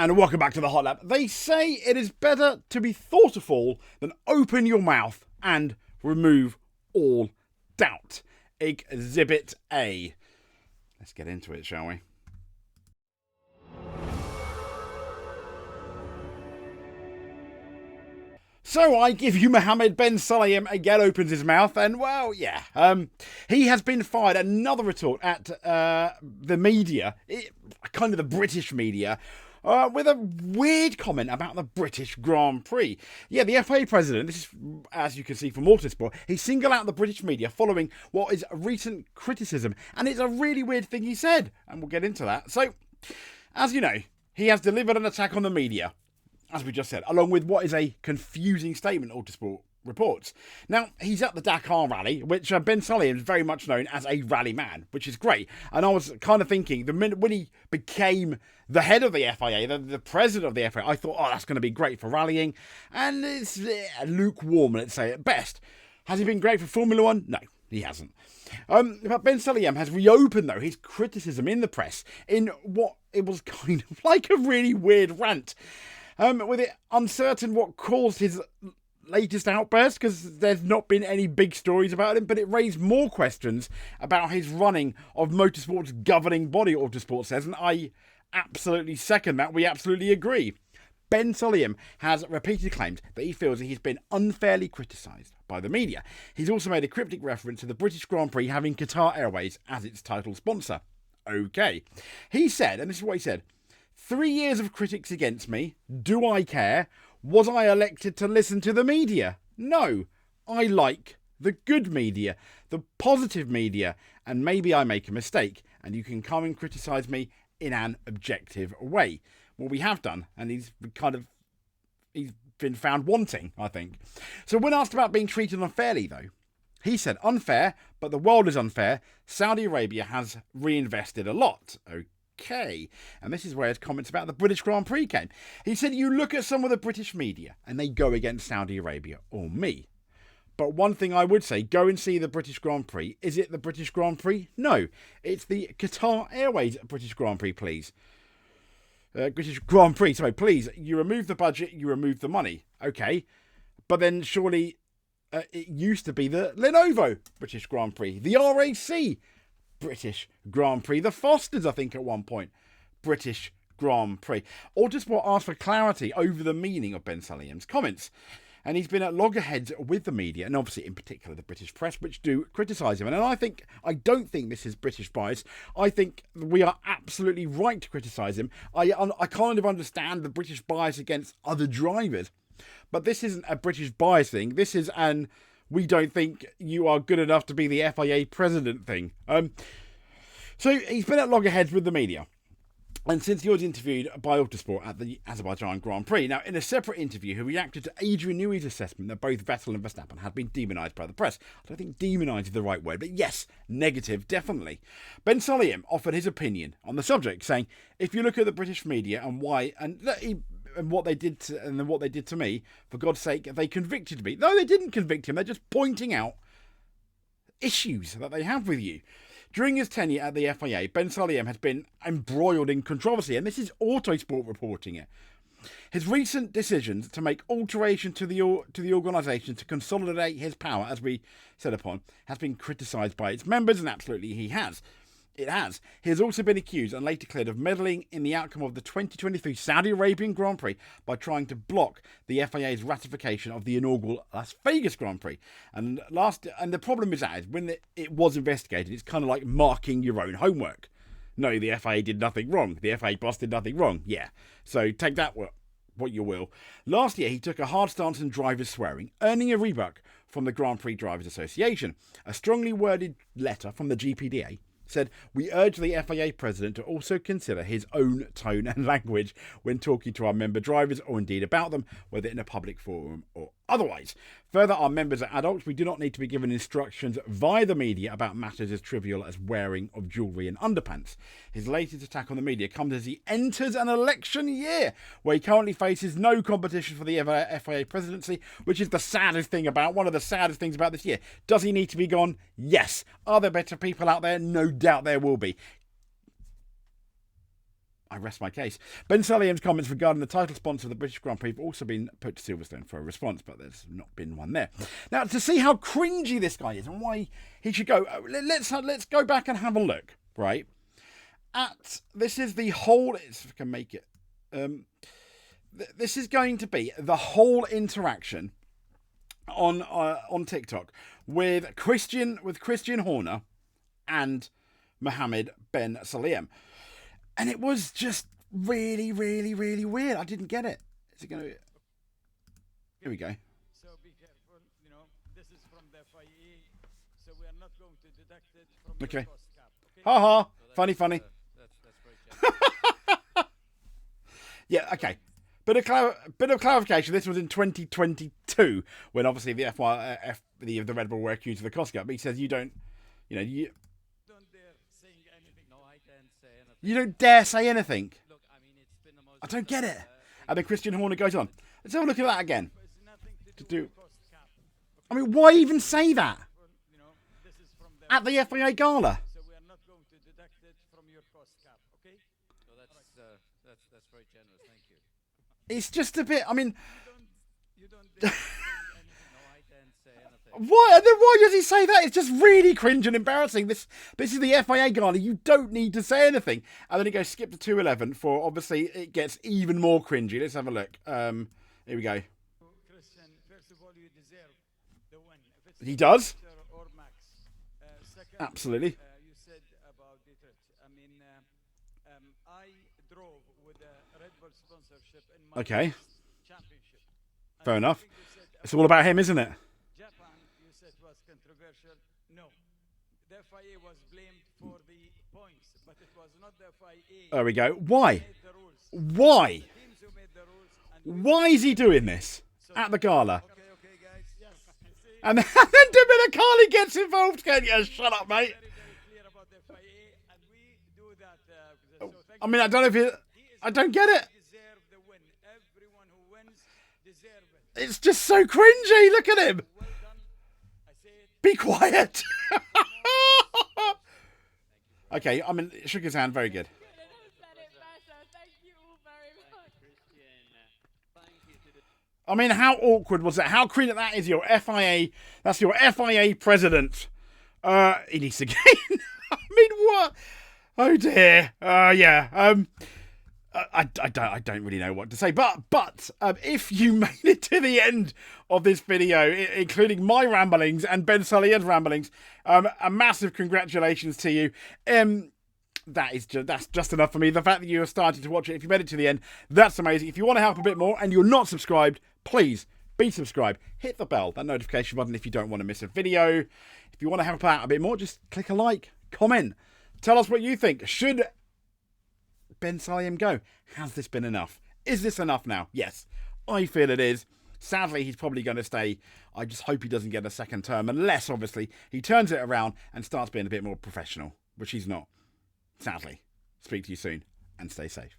And welcome back to the Hot Lap. They say it is better to be thoughtful than open your mouth and remove all doubt. Exhibit A. Let's get into it, shall we? So I give you Mohammed Ben Sulayem again opens his mouth and, well, yeah. He has been fired. Another retort at the media, kind of the British media, with a weird comment about the British Grand Prix. Yeah, the FIA president, this is, as you can see from Motorsport, he singled out the British media following what is recent criticism. And it's a really weird thing he said. And we'll get into that. So, as you know, he has delivered an attack on the media, as we just said, along with what is a confusing statement, Autosport reports. Now, he's at the Dakar rally, which Ben Sulayem is very much known as a rally man, which is great. And I was kind of thinking, the minute when he became the head of the FIA, the president of the FIA, I thought, oh, that's going to be great for rallying. And it's lukewarm, let's say, at best. Has he been great for Formula One? No, he hasn't. But Ben Sulayem has reopened, though, his criticism in the press in what it was kind of like a really weird rant. With it uncertain what caused his latest outburst, because there's not been any big stories about him, but it raised more questions about his running of motorsport's governing body, Autosport says, and I absolutely second that. We absolutely agree. Ben Sulayem has repeatedly claimed that he feels that he's been unfairly criticised by the media. He's also made a cryptic reference to the British Grand Prix having Qatar Airways as its title sponsor. Okay. He said, and this is what he said, 3 years of critics against me. Do I care? Was I elected to listen to the media? No. I like the good media, the positive media, and maybe I make a mistake, and you can come and criticise me in an objective way. Well, we have done, and he's been found wanting, I think. So when asked about being treated unfairly, though, he said, unfair, but the world is unfair. Saudi Arabia has reinvested a lot. Okay, and this is where his comments about the British Grand Prix came. He said, you look at some of the British media and they go against Saudi Arabia or me. But one thing I would say, go and see the British Grand Prix. Is it the British Grand Prix? No, it's the Qatar Airways British Grand Prix, please. British Grand Prix, sorry, please. You remove the budget, you remove the money. Okay, but then surely it used to be the Lenovo British Grand Prix, the RAC British Grand Prix, the Fosters, I think, at one point, British Grand Prix. Autosport asked for clarity over the meaning of Ben Sulayem's comments, and he's been at loggerheads with the media, and obviously in particular the British press, which do criticise him. And I don't think this is British bias. I think we are absolutely right to criticise him. I kind of understand the British bias against other drivers, but this isn't a British bias thing. This is an we don't think you are good enough to be the FIA president thing. So he's been at loggerheads with the media. And since he was interviewed by Autosport at the Azerbaijan Grand Prix. Now, in a separate interview, he reacted to Adrian Newey's assessment that both Vettel and Verstappen had been demonised by the press. I don't think demonised is the right word, but yes, negative, definitely. Ben Sulayem offered his opinion on the subject, saying, if you look at the British media and why, and what they did to me, for God's sake, they convicted me. No, they didn't convict him. They're just pointing out issues that they have with you. During his tenure at the FIA, Ben Sulayem has been embroiled in controversy, and this is Autosport reporting it. His recent decisions to make alteration to the organisation to consolidate his power, as we said upon, has been criticised by its members, and absolutely he has. It has. He has also been accused and later cleared of meddling in the outcome of the 2023 Saudi Arabian Grand Prix by trying to block the FIA's ratification of the inaugural Las Vegas Grand Prix. And the problem is that when it was investigated, it's kind of like marking your own homework. No, the FIA did nothing wrong. The FIA boss did nothing wrong. Yeah. So take that what you will. Last year, he took a hard stance on drivers swearing, earning a rebuke from the Grand Prix Drivers Association. A strongly worded letter from the GPDA said, we urge the FIA president to also consider his own tone and language when talking to our member drivers or indeed about them, whether in a public forum or otherwise. Further, our members are adults. We do not need to be given instructions via the media about matters as trivial as wearing of jewellery and underpants. His latest attack on the media comes as he enters an election year where he currently faces no competition for the FIA presidency, which is one of the saddest things about this year. Does he need to be gone? Yes. Are there better people out there? No doubt there will be. I rest my case. Ben Sulayem's comments regarding the title sponsor of the British Grand Prix have also been put to Silverstone for a response, but there's not been one there. Now, to see how cringy this guy is and why he should go, let's go back and have a look, right? This is the whole, if I can make it, this is going to be the whole interaction on TikTok with Christian Horner and Mohammed Ben Sulayem. And it was just really, really, really weird. I didn't get it. Is it going to... Here we go. So be careful. You know, this is from the FIA, so we are not going to deduct it from your cost cap. Okay? Ha ha. Funny. That's very Yeah, okay. Bit of clarification. This was in 2022, when obviously the the Red Bull were accused of the cost cap. But he says you don't dare saying anything. No, I can't say anything. You don't dare say anything. Look, I mean, it's been the most... I don't get it. And then Christian Horner goes on. Let's have a look at that again. It's nothing to do with cost cap. I mean, why even say that You know, this is from the at the FIA gala? so we are not going to deduct it from your cost cap. Okay? So that's very generous. Thank you. It's just a bit. I mean, You don't dare say anything. No, I can't say anything. why? And then why does he say that? It's just really cringe and embarrassing. This is the FIA gala. You don't need to say anything. And then he goes skip to 211 for obviously it gets even more cringy. Let's have a look. Here we go. Christian, first of all, you deserve the win. If it's He does. or Max. Second, Absolutely. You said about Detroit. I mean, I drove with a Red Bull sponsorship in my Okay. championship. Fair And enough. I think you said It's all about him, isn't it? Japan, you said was controversial. No. The FIA was blamed for the points, but it was not the FIA. There we go. Why? Made the rules. Why? Teams who made the rules. And Why is he doing this at the gala? okay, guys. Yes. See, And then Dominicali gets involved. Going, yeah, shut up, mate. very clear about the FIA, and we do that. So thank I mean, I don't know if it. I don't get it. deserve the win. Everyone who wins deserve it. It's just so cringy. Look at him. Well done. I say it. Be quiet. Okay, I mean, shook his hand. Very good. Couldn't have said it better. Thank you all very much. Thank you to the... I mean, how awkward was that? How cringe that is your FIA. That's your FIA president. He needs to gain. I mean, what? Oh dear. Yeah. I don't really know what to say, but if you made it to the end of this video, including my ramblings and Ben Sulayem's ramblings, a massive congratulations to you. That's just enough for me. The fact that you are starting to watch it, if you made it to the end, that's amazing. If you want to help a bit more and you're not subscribed, please be subscribed. Hit the bell, that notification button if you don't want to miss a video. If you want to help out a bit more, just click a like, comment, tell us what you think. Should Ben Sulayem go? Has this been enough? Is this enough now? Yes, I feel it is. Sadly, he's probably going to stay. I just hope he doesn't get a second term, unless, obviously, he turns it around and starts being a bit more professional, which he's not. Sadly. Speak to you soon, and stay safe.